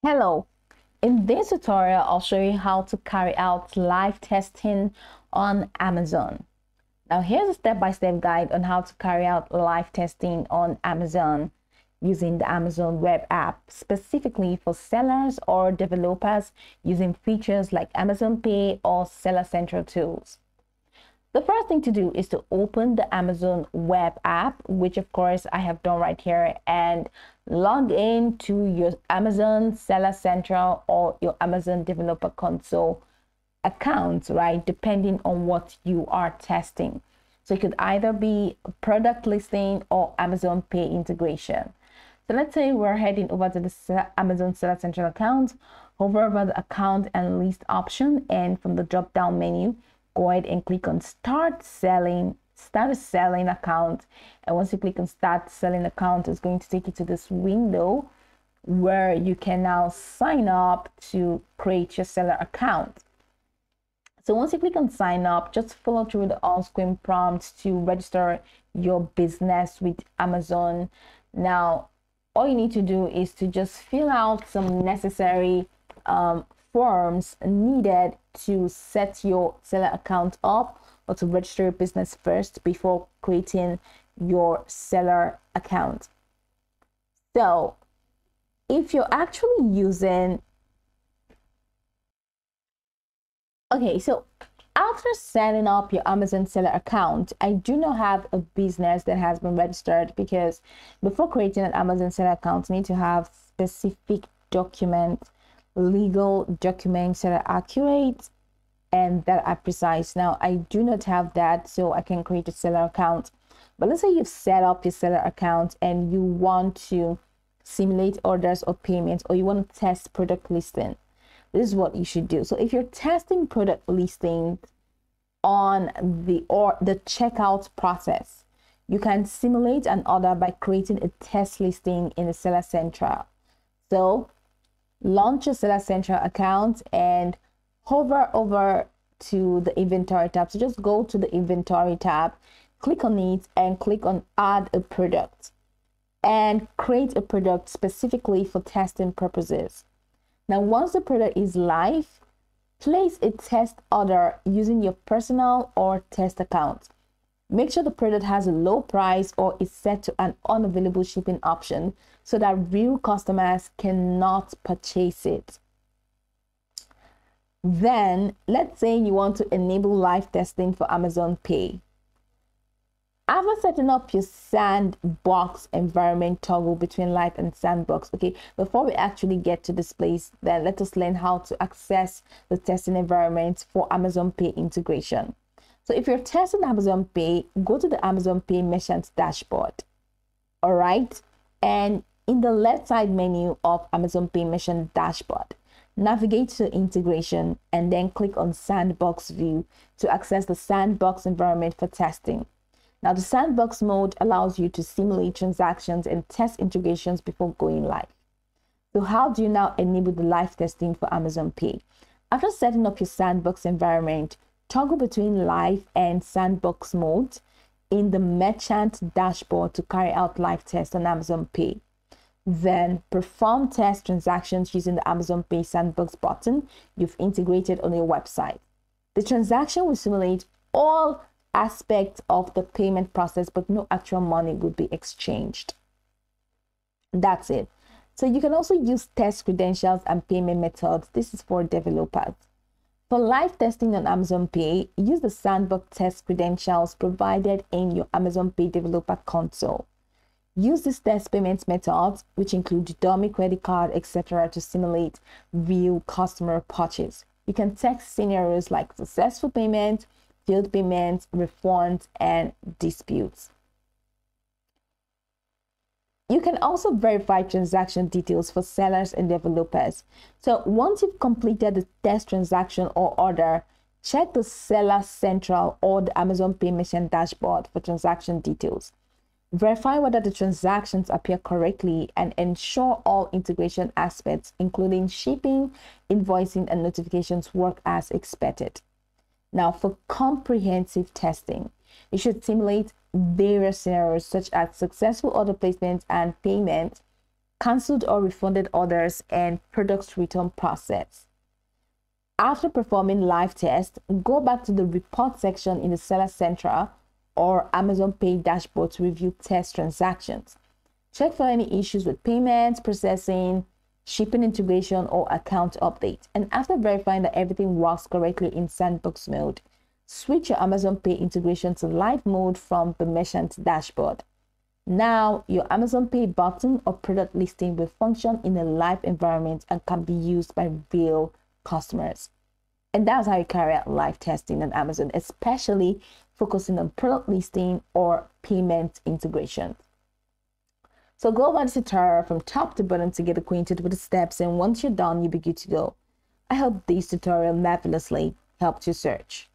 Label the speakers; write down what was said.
Speaker 1: Hello, in this tutorial, I'll show you how to carry out live testing on Amazon. Now, here's a step-by-step guide on how to carry out live testing on Amazon using the Amazon web app, specifically for sellers or developers using features like Amazon Pay or Seller Central tools. The first thing to do is to open the Amazon web app, which of course I have done right here, and log in to your Amazon Seller Central or your Amazon Developer Console account, right? Depending on what you are testing. So it could either be product listing or Amazon Pay integration. So let's say we're heading over to the Amazon Seller Central account, hover over the account and list option, and from the drop down menu, go ahead and click on start a selling account. And once you click on start selling account, it's going to take you to this window where you can now sign up to create your seller account. So once you click on sign up, just follow through the on-screen prompts to register your business with Amazon. Now, all you need to do is to just fill out some necessary forms needed to set your seller account up or to register your business first before creating your seller account. So if you're actually using, so after setting up your Amazon seller account, I do not have a business that has been registered, because before creating an Amazon seller account, you need to have specific documents, legal documents that are accurate and that are precise. Now, I do not have that, so I can create a seller account. But let's say you've set up your seller account and you want to simulate orders or payments, or you want to test product listing. This is what you should do. So if you're testing product listings on the checkout process, you can simulate an order by creating a test listing in the Seller Central. So launch your Seller Central account and hover over to the inventory tab. So just go to the inventory tab, click on it and click on add a product and create a product specifically for testing purposes. Now, once the product is live, place a test order using your personal or test account. Make sure the product has a low price or is set to an unavailable shipping option so that real customers cannot purchase it. Then, let's say you want to enable live testing for Amazon Pay. After setting up your sandbox environment, toggle between live and sandbox. Before we actually get to this place, then let us learn how to access the testing environment for Amazon Pay integration. So if you're testing Amazon Pay, go to the Amazon Pay merchant dashboard. All right. And in the left side menu of Amazon Pay merchant dashboard, navigate to integration and then click on sandbox view to access the sandbox environment for testing. Now, the sandbox mode allows you to simulate transactions and test integrations before going live. So how do you now enable the live testing for Amazon Pay? After setting up your sandbox environment, toggle between live and sandbox mode in the merchant dashboard to carry out live tests on Amazon Pay. Then perform test transactions using the Amazon Pay sandbox button you've integrated on your website. The transaction will simulate all aspects of the payment process, but no actual money would be exchanged. That's it. So you can also use test credentials and payment methods. This is for developers. For live testing on Amazon Pay, use the sandbox test credentials provided in your Amazon Pay Developer Console. Use these test payment methods, which include dummy credit card, etc., to simulate real customer purchase. You can test scenarios like successful payment, failed payments, refunds, and disputes. You can also verify transaction details for sellers and developers. So once you've completed the test transaction or order, check the Seller Central or the Amazon Pay merchant dashboard for transaction details. Verify whether the transactions appear correctly and ensure all integration aspects, including shipping, invoicing, and notifications, work as expected. Now, for comprehensive testing, you should simulate various scenarios such as successful order placement and payment, canceled or refunded orders, and product return process. After performing live tests, go back to the report section in the Seller Central or Amazon Pay dashboard to review test transactions. Check for any issues with payments, processing, shipping integration, or account update. And after verifying that everything works correctly in sandbox mode, switch your Amazon Pay integration to live mode from the merchant dashboard. Now, your Amazon Pay button or product listing will function in a live environment and can be used by real customers. And that's how you carry out live testing on Amazon, especially focusing on product listing or payment integration. So go over the tutorial from top to bottom to get acquainted with the steps, and once you're done, you'll be good to go. I hope this tutorial marvelously helped you search.